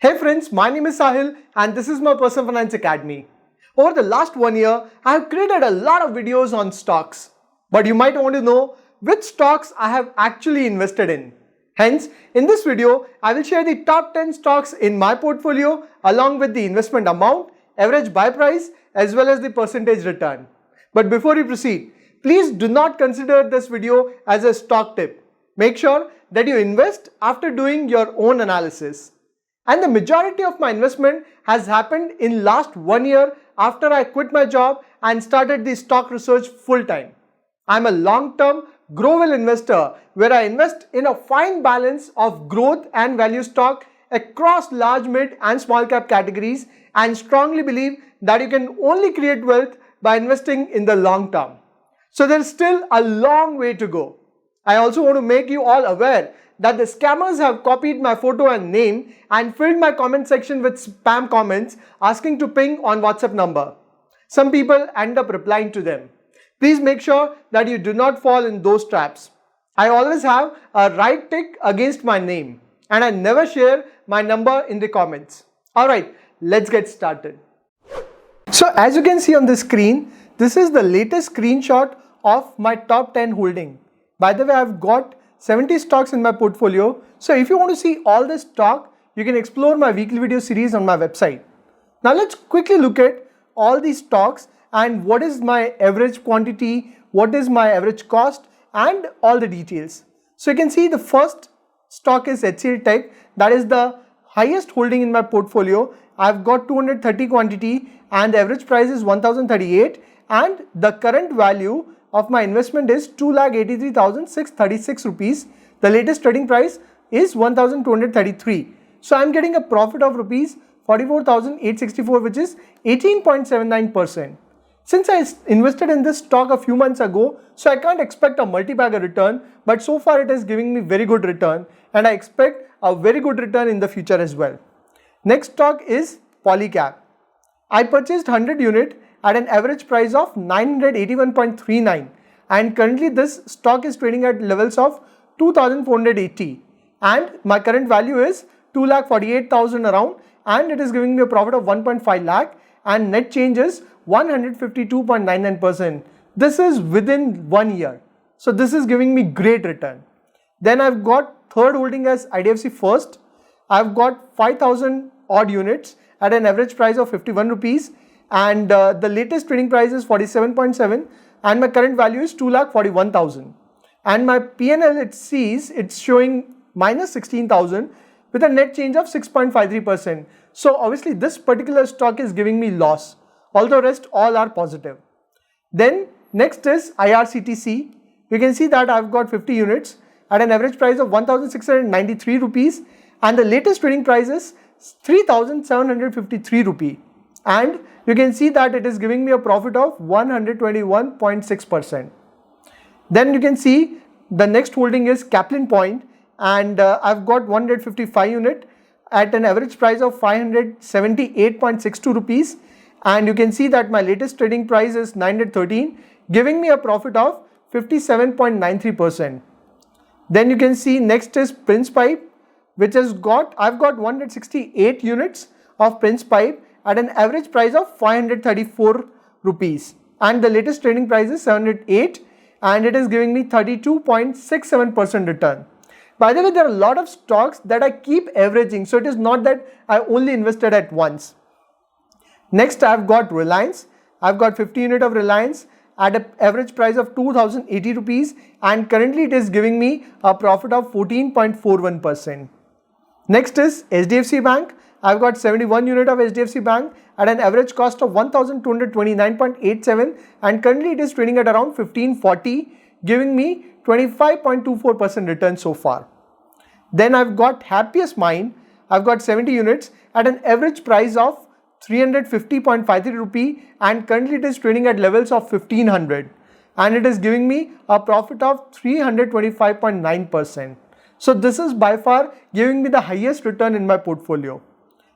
Hey friends, my name is Sahil and this is my Personal Finance Academy. Over the last 1 year, I have created a lot of videos on stocks. But you might want to know which stocks I have actually invested in. Hence, in this video, I will share the top 10 stocks in my portfolio along with the investment amount, average buy price as well as the percentage return. But before we proceed, please do not consider this video as a stock tip. Make sure that you invest after doing your own analysis. And the majority of my investment has happened in last 1 year after I quit my job and started the stock research full time. I'm a long-term growval investor where I invest in a fine balance of growth and value stock across large, mid and small cap categories and strongly believe that you can only create wealth by investing in the long term. So there's still a long way to go. I also want to make you all aware that the scammers have copied my photo and name and filled my comment section with spam comments asking to ping on WhatsApp number. Some people end up replying to them. Please make sure that you do not fall in those traps. I always have a right tick against my name and I never share my number in the comments. Alright, let's get started. So as you can see on the screen, this is the latest screenshot of my top 10 holding. By the way, I've got 70 stocks in my portfolio. So if you want to see all this stock, you can explore my weekly video series on my website. Now let's quickly look at all these stocks and what is my average quantity, what is my average cost and all the details. So you can see the first stock is HCL Tech. That is the highest holding in my portfolio. I've got 230 quantity and the average price is 1038 and the current value of my investment is 2,83,636 rupees. The latest trading price is 1,233. So I'm getting a profit of rupees 44,864, which is 18.79%. Since I invested in this stock a few months ago, so I can't expect a multi-bagger return, but so far it is giving me very good return and I expect a very good return in the future as well. Next stock is Polycab. I purchased 100 unit at an average price of 981.39 and currently this stock is trading at levels of 2,480 and my current value is 2,48,000 around and it is giving me a profit of 1.5 lakh and net change is 152.99%. This is within 1 year. So this is giving me great return. Then I've got third holding as IDFC First. I've got 5,000 odd units at an average price of 51 rupees and the latest trading price is 47.7 and my current value is 2,41,000 and my PNL it's showing minus 16,000 with a net change of 6.53%. So obviously this particular stock is giving me loss, although rest all are positive. Then next is IRCTC. You can see that I've got 50 units at an average price of 1,693 rupees and the latest trading price is 3,753 rupee and you can see that it is giving me a profit of 121.6%. Then you can see the next holding is Kaplan Point and I've got 155 unit at an average price of 578.62 rupees and you can see that my latest trading price is 913 giving me a profit of 57.93%. Then you can see next is Prince Pipe which I've got 168 units of Prince Pipe at an average price of 534 rupees and the latest trading price is 708 and it is giving me 32.67% return. By the way, there are a lot of stocks that I keep averaging, so it is not that I only invested at once. Next I've got Reliance. I've got 50 unit of Reliance at an average price of 2,080 rupees and currently it is giving me a profit of 14.41%. Next is HDFC Bank. I've got 71 unit of HDFC Bank at an average cost of 1,229.87 and currently it is trading at around 1540 giving me 25.24% return so far. Then I've got Happiest Mind. I've got 70 units at an average price of 350.53 rupee and currently it is trading at levels of 1500 and it is giving me a profit of 325.9%. So this is by far giving me the highest return in my portfolio.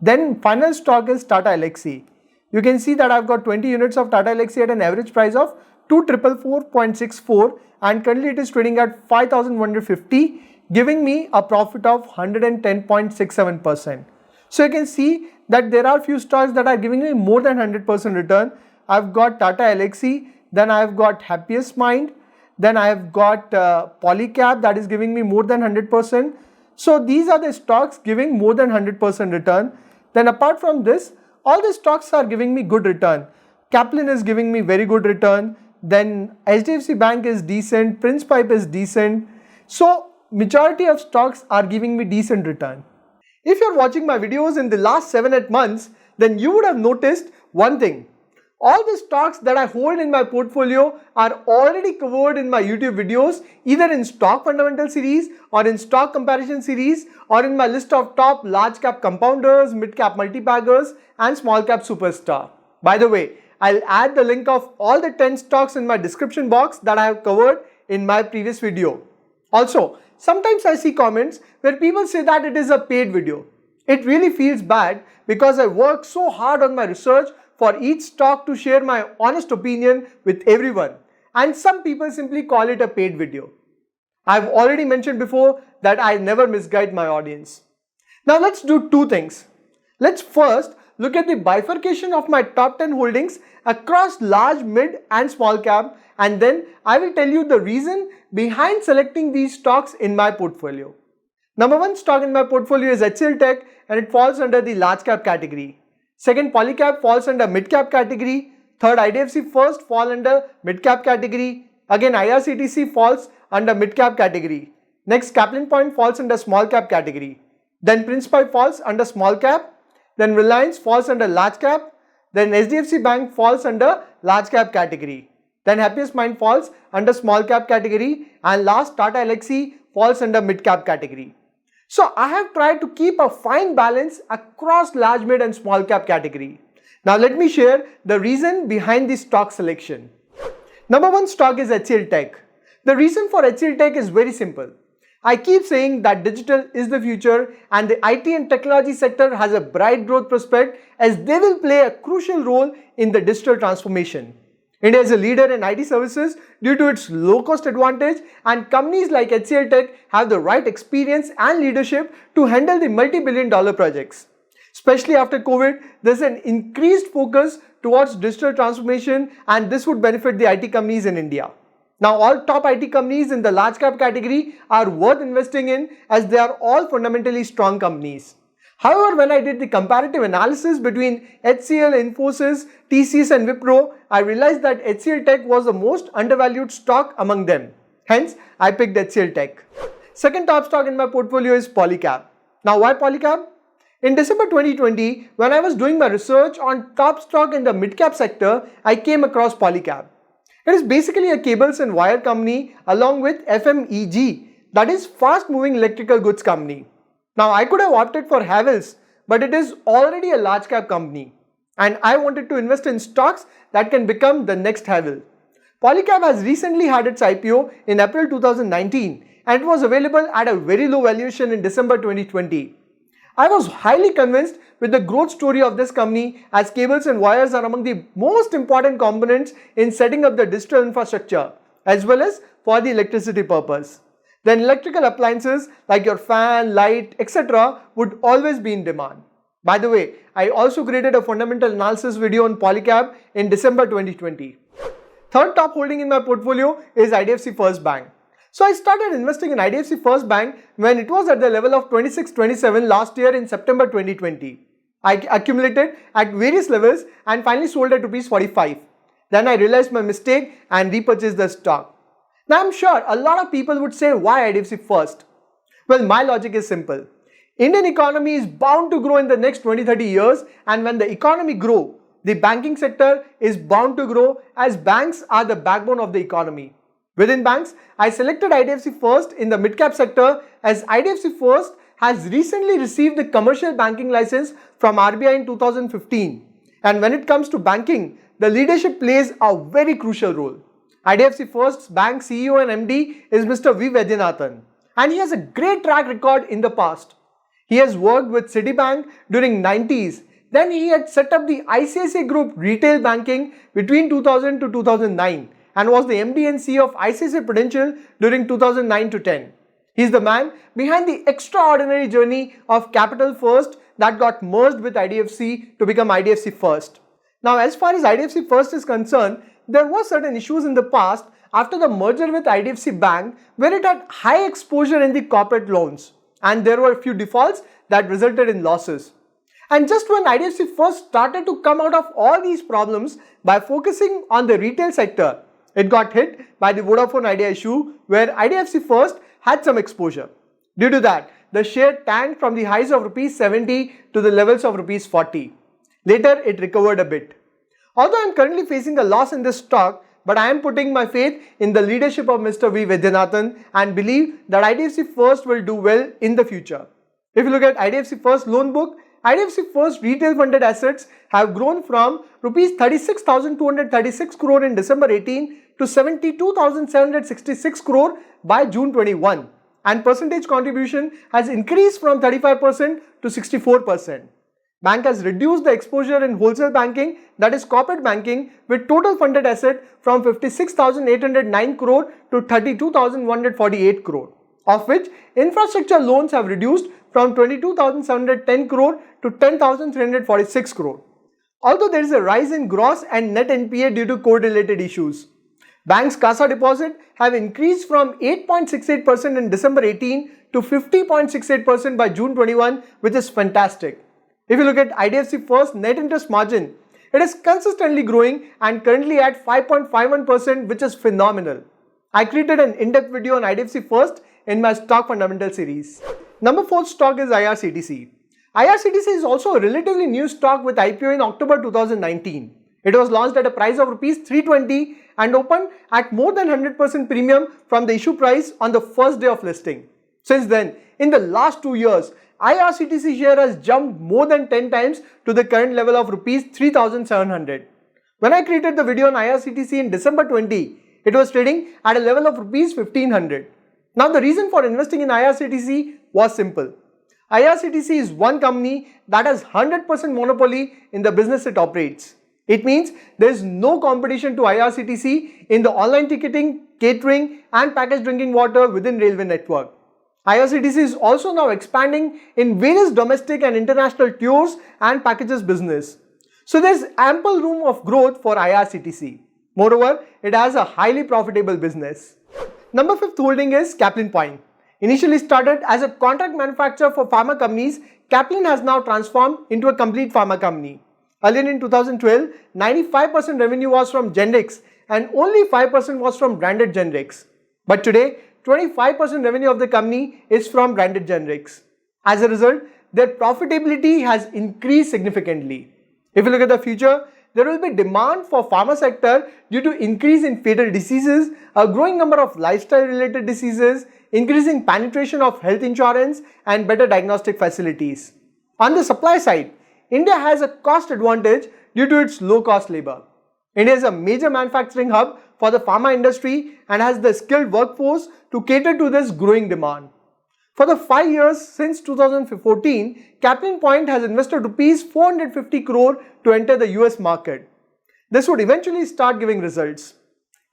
Then final stock is Tata Elxsi. You can see that I've got 20 units of Tata Elxsi at an average price of 2,444.64 and currently it is trading at 5,150 giving me a profit of 110.67%. So you can see that there are few stocks that are giving me more than 100% return. I've got Tata Elxsi, then I've got Happiest Mind, then I've got Polycab that is giving me more than 100%. So these are the stocks giving more than 100% return. Then apart from this, all the stocks are giving me good return. Kaplan is giving me very good return. Then HDFC Bank is decent, Prince Pipe is decent. So majority of stocks are giving me decent return. If you're watching my videos in the last 7-8 months, then you would have noticed one thing. All the stocks that I hold in my portfolio are already covered in my YouTube videos, either in stock fundamental series or in stock comparison series or in my list of top large cap compounders, mid cap multi-baggers and small cap superstar. By the way, I'll add the link of all the 10 stocks in my description box that I have covered in my previous video. Also, sometimes I see comments where people say that it is a paid video. It really feels bad because I work so hard on my research for each stock to share my honest opinion with everyone, and some people simply call it a paid video. I've already mentioned before that I never misguide my audience. Now let's do two things. Let's first look at the bifurcation of my top 10 holdings across large, mid and small cap, and then I will tell you the reason behind selecting these stocks in my portfolio. Number one stock in my portfolio is HCL Tech and it falls under the large cap category. Second, Polycab falls under mid cap category. Third, IDFC First fall under mid cap category. Again, IRCTC falls under mid cap category. Next, Kaplan Point falls under small cap category. Then Prince Pipe falls under small cap. Then Reliance falls under large cap. Then HDFC Bank falls under large cap category. Then Happiest Mind falls under small cap category. And last, Tata Elxsi falls under mid cap category. So I have tried to keep a fine balance across large, mid and small cap category. Now let me share the reason behind this stock selection. Number one stock is HCL Tech. The reason for HCL Tech is very simple. I keep saying that digital is the future and the IT and technology sector has a bright growth prospect as they will play a crucial role in the digital transformation. India is a leader in IT services due to its low-cost advantage, and companies like HCL Tech have the right experience and leadership to handle the multi-billion-dollar projects. Especially after COVID, there's an increased focus towards digital transformation, and this would benefit the IT companies in India. Now, all top IT companies in the large cap category are worth investing in as they are all fundamentally strong companies. However, when I did the comparative analysis between HCL, Infosys, TCS and Wipro, I realized that HCL Tech was the most undervalued stock among them. Hence, I picked HCL Tech. Second top stock in my portfolio is Polycab. Now, why Polycab? In December 2020, when I was doing my research on top stock in the mid-cap sector, I came across Polycab. It is basically a cables and wire company along with FMEG, that is fast-moving electrical goods company. Now, I could have opted for Havells, but it is already a large cap company and I wanted to invest in stocks that can become the next Havells. Polycab has recently had its IPO in April 2019 and it was available at a very low valuation in December 2020. I was highly convinced with the growth story of this company as cables and wires are among the most important components in setting up the digital infrastructure as well as for the electricity purpose. Then electrical appliances like your fan, light, etc. would always be in demand. By the way, I also created a fundamental analysis video on Polycab in December 2020. Third top holding in my portfolio is IDFC First Bank. So I started investing in IDFC First Bank when it was at the level of 26-27 last year in September 2020. I accumulated at various levels and finally sold at ₹45. Then I realized my mistake and repurchased the stock. Now I'm sure a lot of people would say, why IDFC First? Well, my logic is simple. Indian economy is bound to grow in the next 20-30 years, and when the economy grows, the banking sector is bound to grow as banks are the backbone of the economy. Within banks, I selected IDFC First in the mid-cap sector as IDFC First has recently received the commercial banking license from RBI in 2015. And when it comes to banking, the leadership plays a very crucial role. IDFC First Bank CEO and MD is Mr. V. Vaidyanathan, and he has a great track record in the past. He has worked with Citibank during 90s. Then he had set up the ICICI Group retail banking between 2000 to 2009 and was the MD and CEO of ICICI Prudential during 2009 to 10. He is the man behind the extraordinary journey of Capital First, that got merged with IDFC to become IDFC First. Now, as far as IDFC First is concerned, there were certain issues in the past after the merger with IDFC Bank where it had high exposure in the corporate loans and there were a few defaults that resulted in losses. And just when IDFC First started to come out of all these problems by focusing on the retail sector, it got hit by the Vodafone Idea issue where IDFC First had some exposure. Due to that, the share tanked from the highs of Rs 70 to the levels of Rs 40. Later, it recovered a bit. Although I am currently facing a loss in this stock, but I am putting my faith in the leadership of Mr. V. Vaidyanathan and believe that IDFC First will do well in the future. If you look at IDFC First loan book, IDFC First retail funded assets have grown from Rs 36,236 crore in December 18 to 72,766 crore by June 21, and percentage contribution has increased from 35% to 64%. Bank has reduced the exposure in wholesale banking, that is corporate banking, with total funded asset from 56,809 crore to 32,148 crore, of which infrastructure loans have reduced from 22,710 crore to 10,346 crore. Although there is a rise in gross and net NPA due to code-related issues, Bank's CASA deposit have increased from 8.68% in December 18 to 50.68% by June 21, which is fantastic. If you look at IDFC First net interest margin, it is consistently growing and currently at 5.51%, which is phenomenal. I created an in-depth video on IDFC First in my stock fundamental series. Number 4 stock is IRCTC. IRCTC is also a relatively new stock with IPO in October 2019. It was launched at a price of Rs 320 and opened at more than 100% premium from the issue price on the first day of listing. Since then, in the last 2 years, IRCTC share has jumped more than 10 times to the current level of Rs 3,700. When I created the video on IRCTC in December 20, it was trading at a level of Rs 1,500. Now the reason for investing in IRCTC was simple. IRCTC is one company that has 100% monopoly in the business it operates. It means there is no competition to IRCTC in the online ticketing, catering and packaged drinking water within railway network. IRCTC is also now expanding in various domestic and international tours and packages business. So there is ample room of growth for IRCTC. Moreover, it has a highly profitable business. Number 5th holding is Caplin Point. Initially started as a contract manufacturer for pharma companies, Caplin has now transformed into a complete pharma company. Earlier in 2012, 95% revenue was from generics and only 5% was from branded generics. But today, 25% revenue of the company is from branded generics. As a result, their profitability has increased significantly. If you look at the future, there will be demand for pharma sector due to increase in fatal diseases, a growing number of lifestyle related diseases, increasing penetration of health insurance and better diagnostic facilities. On the supply side, India has a cost advantage due to its low cost labor. India is a major manufacturing hub for the pharma industry and has the skilled workforce to cater to this growing demand. For the 5 years since 2014, Caplin Point has invested Rs 450 crore to enter the US market. This would eventually start giving results.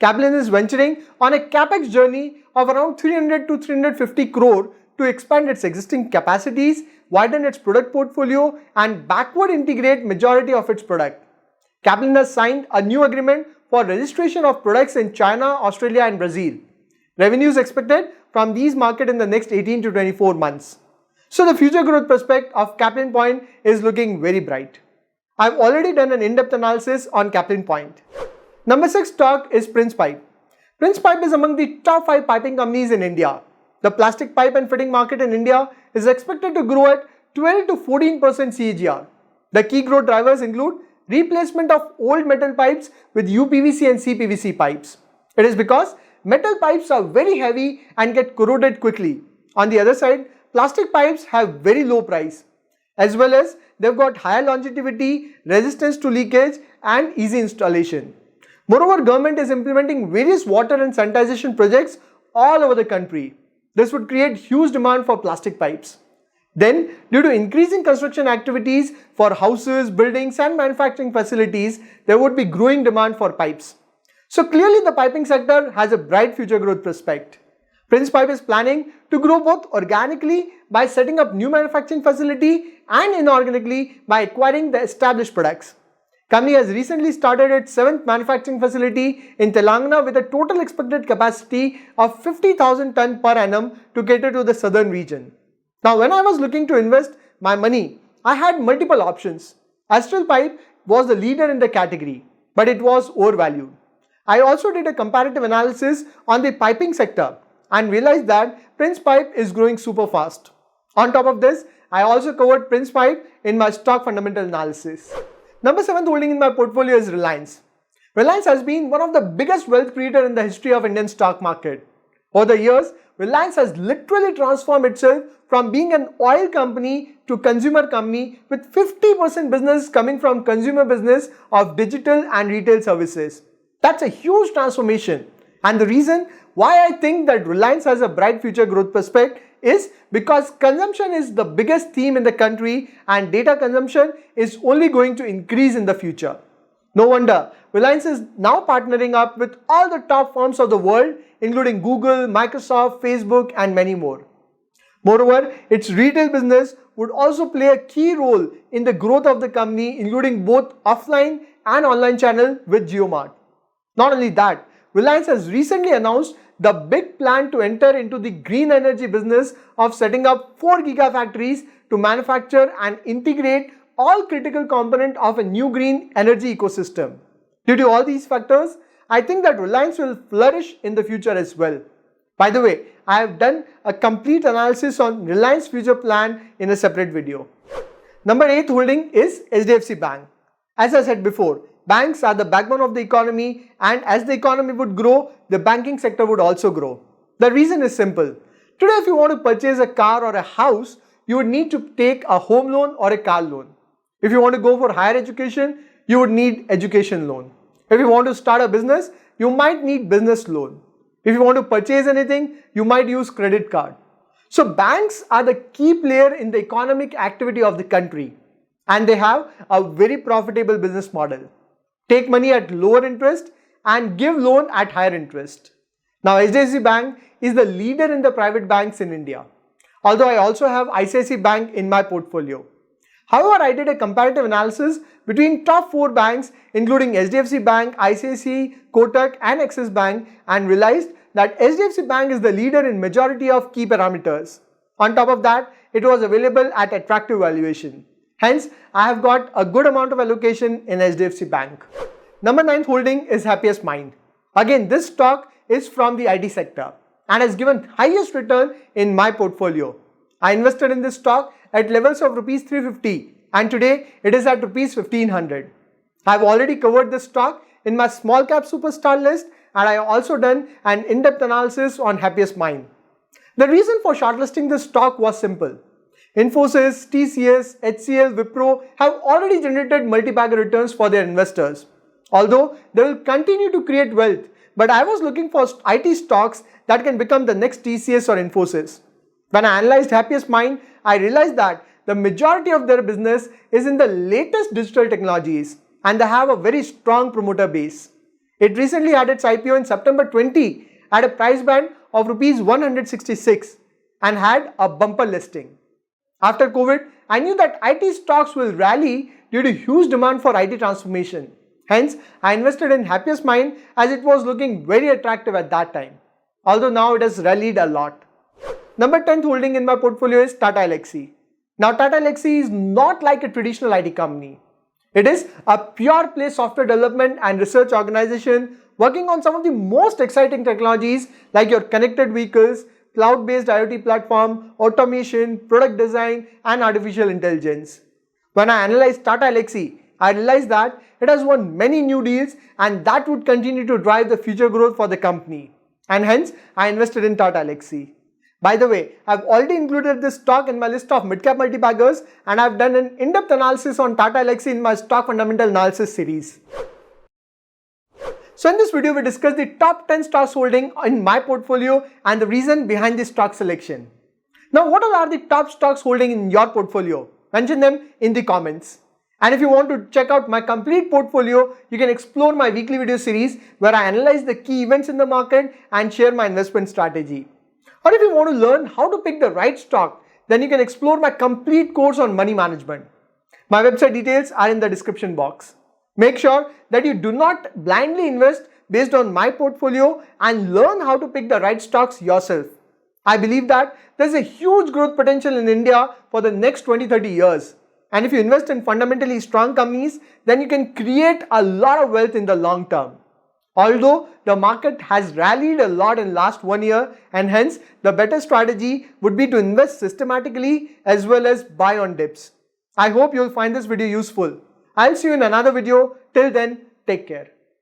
Caplin is venturing on a capex journey of around 300 to 350 crore to expand its existing capacities, widen its product portfolio and backward integrate majority of its product. Caplin has signed a new agreement for registration of products in China, Australia and Brazil. Revenue is expected from these markets in the next 18 to 24 months. So the future growth prospect of Caplin Point is looking very bright. I've already done an in-depth analysis on Caplin Point. Number 6 stock is Prince Pipe. Prince Pipe is among the top 5 piping companies in India. The plastic pipe and fitting market in India is expected to grow at 12 to 14% CAGR. The key growth drivers include replacement of old metal pipes with UPVC and CPVC pipes. It is because metal pipes are very heavy and get corroded quickly. On the other side, plastic pipes have very low price, as well as they've got higher longevity, resistance to leakage and easy installation. Moreover, government is implementing various water and sanitization projects all over the country. This would create huge demand for plastic pipes. Then, due to increasing construction activities for houses, buildings and manufacturing facilities, there would be growing demand for pipes. So clearly the piping sector has a bright future growth prospect. Prince Pipe is planning to grow both organically by setting up new manufacturing facility and inorganically by acquiring the established products. Company has recently started its 7th manufacturing facility in Telangana with a total expected capacity of 50,000 ton per annum to cater to the southern region. Now, when I was looking to invest my money, I had multiple options. Astral Pipe was the leader in the category, but it was overvalued. I also did a comparative analysis on the piping sector and realized that Prince Pipe is growing super fast. On top of this, I also covered Prince Pipe in my stock fundamental analysis. Number 7th holding in my portfolio is Reliance. Reliance has been one of the biggest wealth creator in the history of Indian stock market. Over the years, Reliance has literally transformed itself from being an oil company to consumer company with 50% business coming from consumer business of digital and retail services. That's a huge transformation, and the reason why I think that Reliance has a bright future growth prospect is because consumption is the biggest theme in the country and data consumption is only going to increase in the future. No wonder Reliance is now partnering up with all the top firms of the world including Google, Microsoft, Facebook and many more. Moreover, its retail business would also play a key role in the growth of the company including both offline and online channel with JioMart. Not only that, Reliance has recently announced the big plan to enter into the green energy business of setting up 4 gigafactories to manufacture and integrate all critical components of a new green energy ecosystem. Due to all these factors, I think that Reliance will flourish in the future as well. By the way, I have done a complete analysis on Reliance future plan in a separate video. Number 8th holding is HDFC Bank. As I said before, banks are the backbone of the economy, and as the economy would grow, the banking sector would also grow. The reason is simple. Today, if you want to purchase a car or a house, you would need to take a home loan or a car loan. If you want to go for higher education, you would need education loan. If you want to start a business, you might need business loan. If you want to purchase anything, you might use credit card. So banks are the key player in the economic activity of the country, and they have a very profitable business model. Take money at lower interest and give loan at higher interest. Now HDFC Bank is the leader in the private banks in India. Although I also have ICICI Bank in my portfolio. However, I did a comparative analysis between top 4 banks including HDFC Bank, ICICI, Kotak and Axis Bank and realized that HDFC Bank is the leader in majority of key parameters. On top of that, it was available at attractive valuation. Hence, I have got a good amount of allocation in HDFC Bank. Number 9th holding is Happiest Mind. Again, this stock is from the IT sector and has given highest return in my portfolio. I invested in this stock at levels of rupees 350 and today it is at rupees 1500. I have already covered this stock in my small cap superstar list and I have also done an in-depth analysis on Happiest Mind. The reason for shortlisting this stock was simple. Infosys, TCS, HCL, Wipro have already generated multi-bagger returns for their investors. Although they will continue to create wealth, but I was looking for IT stocks that can become the next TCS or Infosys. When I analyzed Happiest Mind, I realized that the majority of their business is in the latest digital technologies and they have a very strong promoter base. It recently had its IPO in September 20 at a price band of rupees 166 and had a bumper listing. After COVID, I knew that IT stocks will rally due to huge demand for IT transformation. Hence, I invested in Happiest Mind as it was looking very attractive at that time. Although now it has rallied a lot. Number 10th holding in my portfolio is Tata Elxsi. Now Tata Elxsi is not like a traditional IT company. It is a pure play software development and research organization working on some of the most exciting technologies like your connected vehicles, cloud-based IoT platform, automation, product design and artificial intelligence. When I analyzed Tata Elxsi, I realized that it has won many new deals and that would continue to drive the future growth for the company. And hence, I invested in Tata Elxsi. By the way, I have already included this stock in my list of mid-cap multi-baggers and I have done an in-depth analysis on Tata Elxsi in my stock fundamental analysis series. So in this video, we discussed the top 10 stocks holding in my portfolio and the reason behind this stock selection. Now, what are the top stocks holding in your portfolio? Mention them in the comments. And if you want to check out my complete portfolio, you can explore my weekly video series where I analyze the key events in the market and share my investment strategy. Or if you want to learn how to pick the right stock, then you can explore my complete course on money management. My website details are in the description box. Make sure that you do not blindly invest based on my portfolio and learn how to pick the right stocks yourself. I believe that there's a huge growth potential in India for the next 20-30 years. And if you invest in fundamentally strong companies, then you can create a lot of wealth in the long term. Although the market has rallied a lot in last 1 year, and hence the better strategy would be to invest systematically as well as buy on dips. I hope you'll find this video useful. I'll see you in another video. Till then, take care.